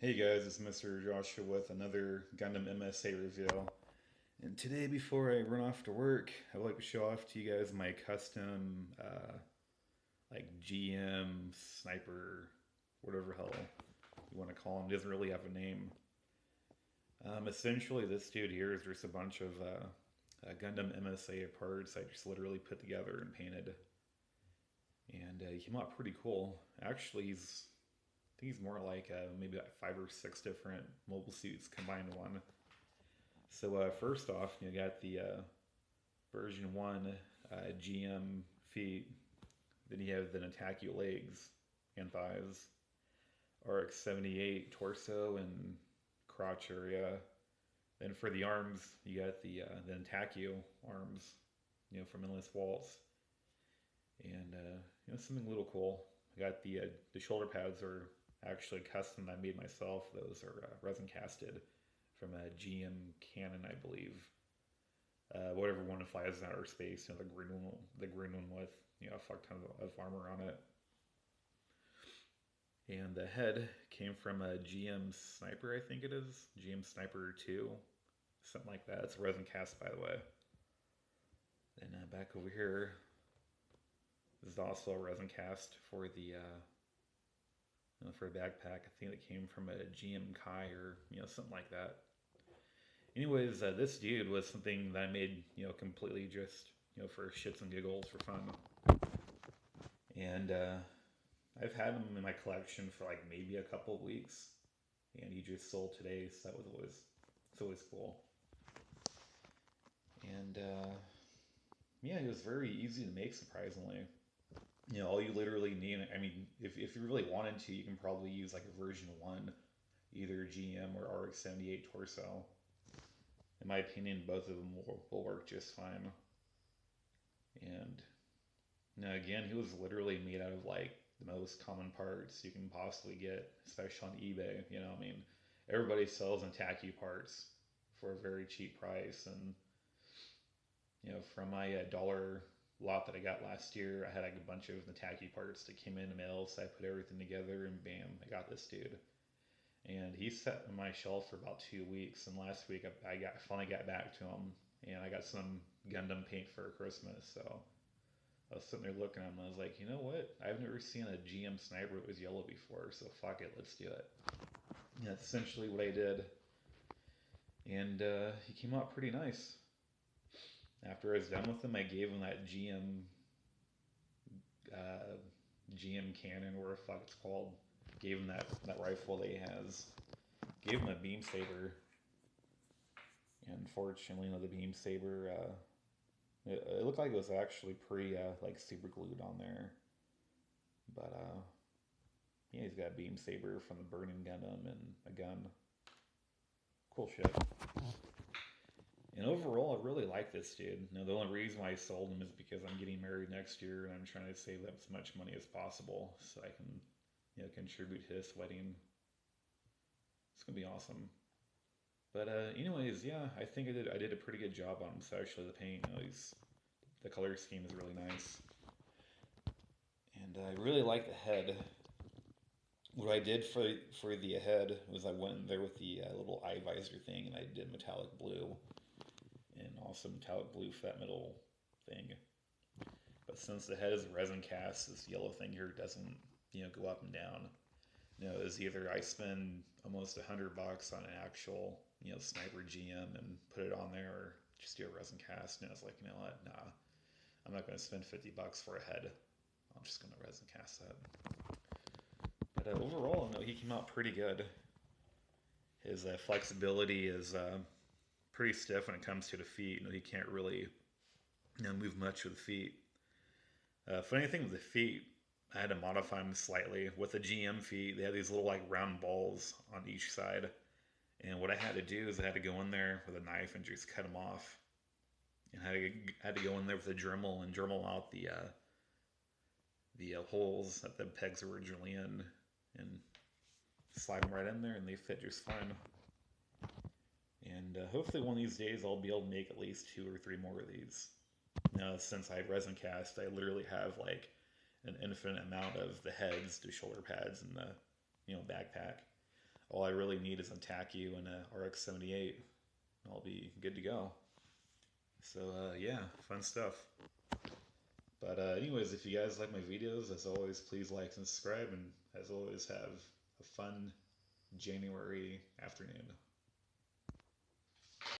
Hey guys, it's Mr. Joshua with another Gundam MSA review. And today, before I run off to work, I would like to show off to you guys my custom, like GM sniper, whatever hell you want to call him. He doesn't really have a name. Essentially, this dude here is just a bunch of Gundam MSA parts I just literally put together and painted. And he came out pretty cool. Actually, I think he's more like maybe like 5 or 6 different mobile suits combined in one. So first off, you got the version one GM feet. Then you have the Nataku legs and thighs. RX-78 torso and crotch area. Then for the arms, you got the Nataku arms, from Endless Waltz, and something a little cool. I got the shoulder pads are actually custom. I made myself. Those are resin casted from a GM Cannon, I believe. Whatever one flies in outer space, the green one with a fuck ton of armor on it. And the head came from a GM Sniper, I think it is. GM Sniper 2, something like that. It's resin cast, by the way. Then back over here, this is also a resin cast for the for a backpack. I think it came from a GM Kai or something like that. Anyways, this dude was something that I made completely just for shits and giggles for fun, and I've had him in my collection for like maybe a couple of weeks, and he just sold today, so it's always cool. And yeah, he was very easy to make, surprisingly. All you literally need, I mean, if you really wanted to, you can probably use like a version 1, either GM or RX-78 torso. In my opinion, both of them will work just fine. And now again, he was literally made out of like the most common parts you can possibly get, especially on eBay. I mean, everybody sells Nataku parts for a very cheap price, and from my dollar lot that I got last year, I had like a bunch of Nataki parts that came in the mail, so I put everything together and bam, I got this dude. And he sat on my shelf for about 2 weeks, and last week I finally got back to him, and I got some Gundam paint for Christmas, so I was sitting there looking at him and I was like, you know what? I've never seen a GM sniper that was yellow before, so fuck it, let's do it. And that's essentially what I did, and he came out pretty nice. After I was done with him, I gave him that uh, GM cannon, or what the fuck it's called. Gave him that rifle that he has. Gave him a beam saber. And unfortunately, the beam saber, it looked like it was actually pretty like super glued on there. But yeah, he's got a beam saber from the Burning Gundam and a gun. Cool shit. And overall, I really like this dude. The only reason why I sold him is because I'm getting married next year, and I'm trying to save up as much money as possible so I can, contribute to his wedding. It's gonna be awesome. But anyways, yeah, I think I did a pretty good job on him. So actually, the paint, the color scheme is really nice, and I really like the head. What I did for the head was I went in there with the little eye visor thing, and I did metallic blue, and also metallic blue for that middle thing. But since the head is resin cast, this yellow thing here doesn't, go up and down. It's either I spend almost $100 on an actual, sniper GM and put it on there, or just do a resin cast. And I was like, you know what? Nah, I'm not going to spend $50 for a head. I'm just going to resin cast that. But overall, he came out pretty good. His flexibility is pretty stiff when it comes to the feet. He can't really move much with the feet. Funny thing with the feet, I had to modify them slightly. With the GM feet, they have these little like round balls on each side. And what I had to do is I had to go in there with a knife and just cut them off. And I had to go in there with a Dremel and Dremel out the holes that the pegs were originally in, and slide them right in there, and they fit just fine. And hopefully one of these days I'll be able to make at least 2 or 3 more of these. Now, since I resin cast, I literally have like an infinite amount of the heads, the shoulder pads, and the backpack. all I really need is a TACU and a RX-78. I'll be good to go. So yeah, fun stuff. But anyways, if you guys like my videos, as always, please like and subscribe, and as always, have a fun January afternoon.